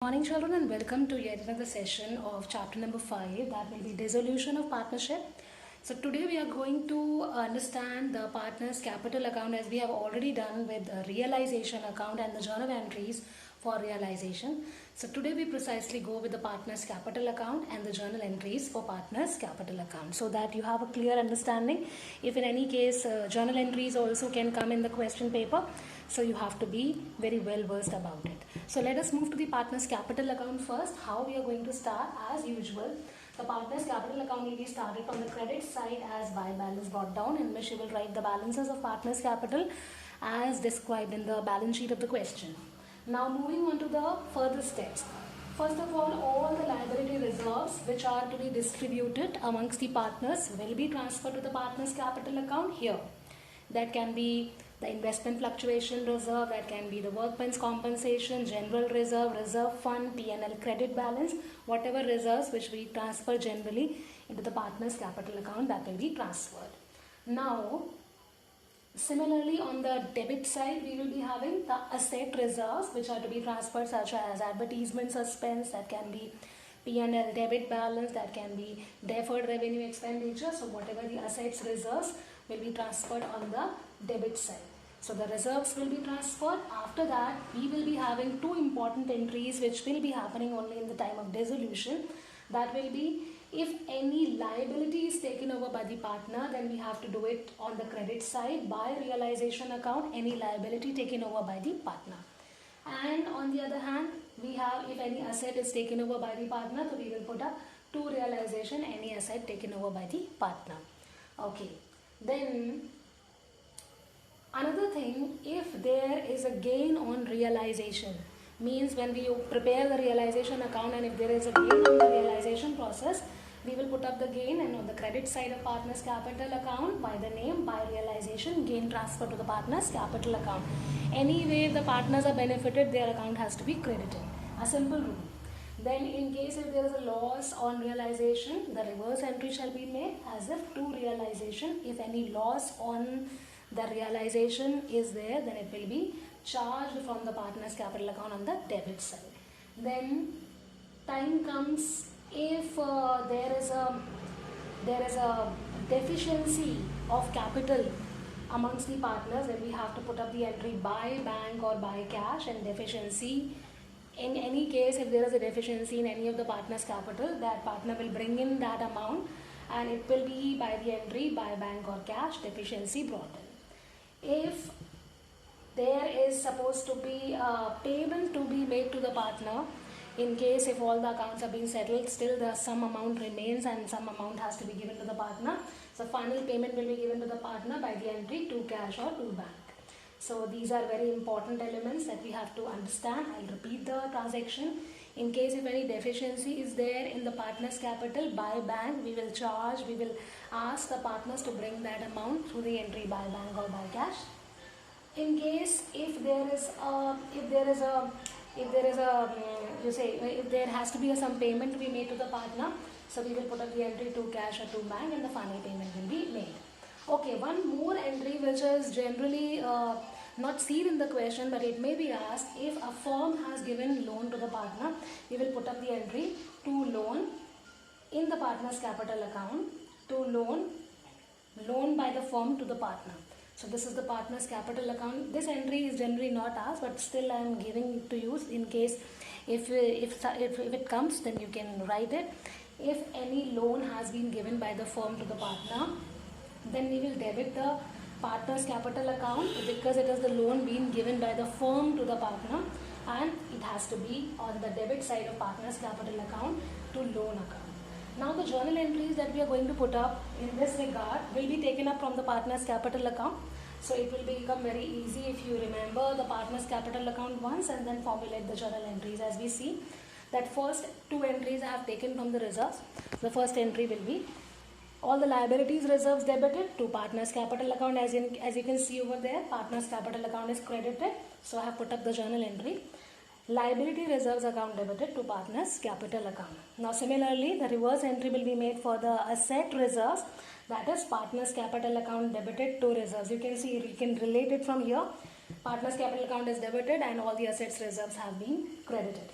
Morning children, and welcome to yet another session of chapter number 5, that will be dissolution of partnership. So today we are going to understand the partner's capital account as we have already done with the realization account and the journal entries for realization. So today we precisely go with the partner's capital account and the journal entries for partner's capital account, so that you have a clear understanding. If in any case journal entries also can come in the question paper, so you have to be very well versed about it. So let us move to the partner's capital account first. How we are going to start? As usual, the partner's capital account will be started from the credit side as by balance brought down, in which you will write the balances of partner's capital as described in the balance sheet of the question. Now moving on to the further steps. First of all the liability reserves which are to be distributed amongst the partners will be transferred to the partner's capital account here. That can be the investment fluctuation reserve, that can be the workman's compensation, general reserve, reserve fund, P&L credit balance, whatever reserves which we transfer generally into the partner's capital account, that will be transferred. Now, similarly on the debit side, we will be having the asset reserves which are to be transferred, such as advertisement suspense, that can be P&L debit balance, that can be deferred revenue expenditure. So whatever the assets reserves will be transferred on the debit side. So the reserves will be transferred. After that, we will be having two important entries which will be happening only in the time of dissolution. That will be, if any liability is taken over by the partner, then we have to do it on the credit side by realization account, any liability taken over by the partner. And on the other hand, we have, if any asset is taken over by the partner, so we will put up to realization any asset taken over by the partner. Okay. Then another thing, if there is a gain on realization, means when we prepare the realization account and if there is a gain on the realization process, we will put up the gain, and on the credit side of partner's capital account, by the name, by realization, gain transfer to the partner's capital account. Anyway, if the partners are benefited, their account has to be credited. A simple rule. Then in case if there is a loss on realization, the reverse entry shall be made as if to realization. If any loss on the realization is there, then it will be charged from the partner's capital account on the debit side. Then time comes, if there is a deficiency of capital amongst the partners, then we have to put up the entry by bank or by cash. And deficiency, in any case, if there is a deficiency in any of the partners' capital, that partner will bring in that amount and it will be by the entry by bank or cash, deficiency brought in. If there is supposed to be a payment to be made to the partner, in case if all the accounts are being settled, still the some amount remains and some amount has to be given to the partner. So final payment will be given to the partner by the entry to cash or to bank. So these are very important elements that we have to understand. I'll repeat the transaction. In case if any deficiency is there in the partner's capital, by bank we will ask the partners to bring that amount through the entry by bank or by cash. In case if there has to be some payment to be made to the partner, so we will put up the entry to cash or to bank and the final payment will be made. Okay, one more entry which is generally not seen in the question, but it may be asked. If a firm has given loan to the partner, we will put up the entry to loan in the partner's capital account, to loan by the firm to the partner. So this is the partner's capital account. This entry is generally not asked, but still I am giving it to you in case if it comes, then you can write it. If any loan has been given by the firm to the partner, then we will debit the partner's capital account, because it is the loan being given by the firm to the partner, and it has to be on the debit side of partner's capital account to loan account. Now the journal entries that we are going to put up in this regard will be taken up from the partner's capital account. So it will become very easy if you remember the partner's capital account once and then formulate the journal entries. As we see that first two entries I have taken from the reserves. The first entry will be all the liabilities reserves debited to partner's capital account. As you can see over there, partner's capital account is credited. So I have put up the journal entry. Liability reserves account debited to partner's capital account. Now similarly, the reverse entry will be made for the asset reserves, that is partner's capital account debited to reserves. You can see, you can relate it from here. Partner's capital account is debited and all the assets reserves have been credited.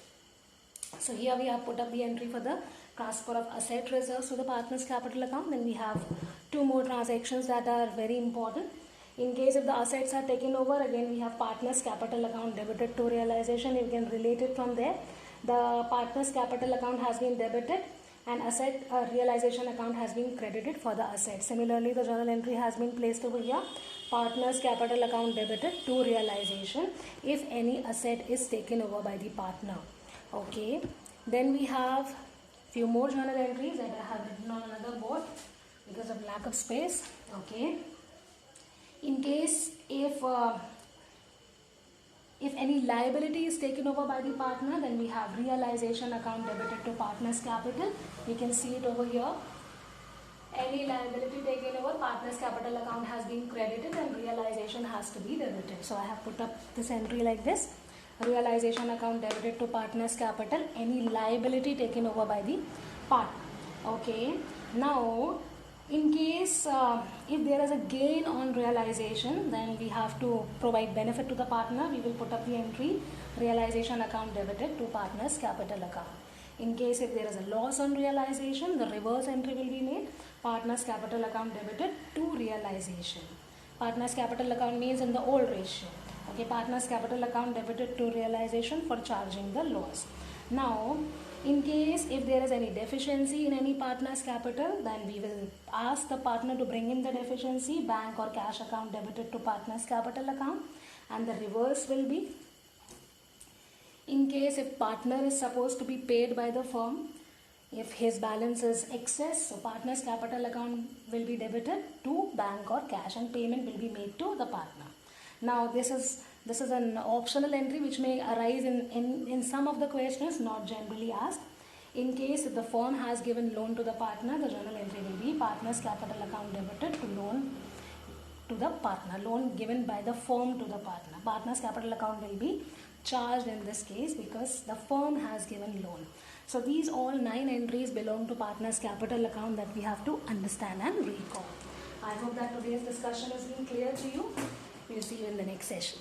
So here we have put up the entry for the transfer of asset reserves to the partner's capital account. Then we have two more transactions that are very important. In case if the assets are taken over, again we have partner's capital account debited to realization. You can relate it from there. The partner's capital account has been debited and asset realization account has been credited for the asset. Similarly, the journal entry has been placed over here. Partner's capital account debited to realization if any asset is taken over by the partner. Okay, then we have few more journal entries that I have written on another board because of lack of space. Okay, in case if any liability is taken over by the partner, then we have realization account debited to partner's capital. You can see it over here. Any liability taken over, partner's capital account has been credited and realization has to be debited. So I have put up this entry like this. Realization account debited to partner's capital, any liability taken over by the partner. Okay. Now, in case if there is a gain on realization, then we have to provide benefit to the partner. We will put up the entry realization account debited to partner's capital account. In case if there is a loss on realization, the reverse entry will be made. Partner's capital account debited to realization. Partner's capital account means in the old ratio. Okay, partner's capital account debited to realization for charging the loss. Now, in case if there is any deficiency in any partner's capital, then we will ask the partner to bring in the deficiency, bank or cash account debited to partner's capital account, and the reverse will be in case if partner is supposed to be paid by the firm, if his balance is excess, so partner's capital account will be debited to bank or cash and payment will be made to the partner. Now this is an optional entry which may arise in some of the questions, not generally asked. In case if the firm has given loan to the partner, the journal entry will be partner's capital account debited to loan to the partner, loan given by the firm to the partner. Partner's capital account will be charged in this case because the firm has given loan. So these all 9 entries belong to partner's capital account that we have to understand and recall. I hope that today's discussion has been clear to you. We'll see you in the next session.